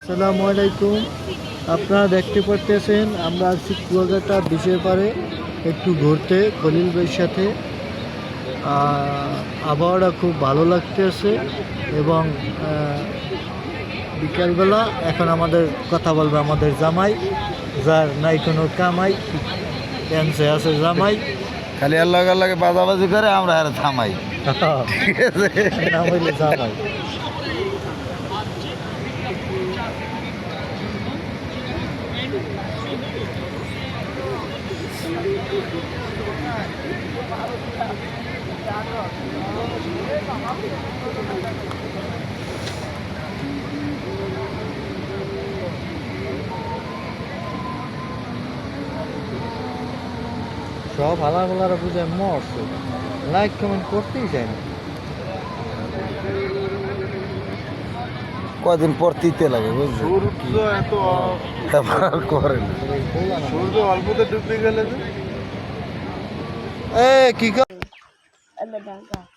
আসসালামু আলাইকুম। আপনারা দেখতে পারতেছেন আমরা আছি কুয়াকাটা বিচের পারে একটু ঘুরতে খলিল ভাইয়ের সাথে। আবহাওয়াটা খুব ভালো লাগতেছে এবং বিকালবেলা এখন আমাদের কথা বলবে আমাদের জামাই, যার নাই কোনো কামাই, ক্যান্সে আছে জামাই, খালি আল্লাহ আল্লাহকে বাজাবাজি করে আমরা আর থামাই। ঠিক আছে, নাম হইলে জামাই। সব হালাগুলারা বুঝে মরছে, লাইক কমেন্ট করতেই চায় না। কদিন পর তিতে লাগে বুঝলি, সূর্য এত করে না। সূর্য অল্পতে ডুবে গেলে এ কি Ada bangka.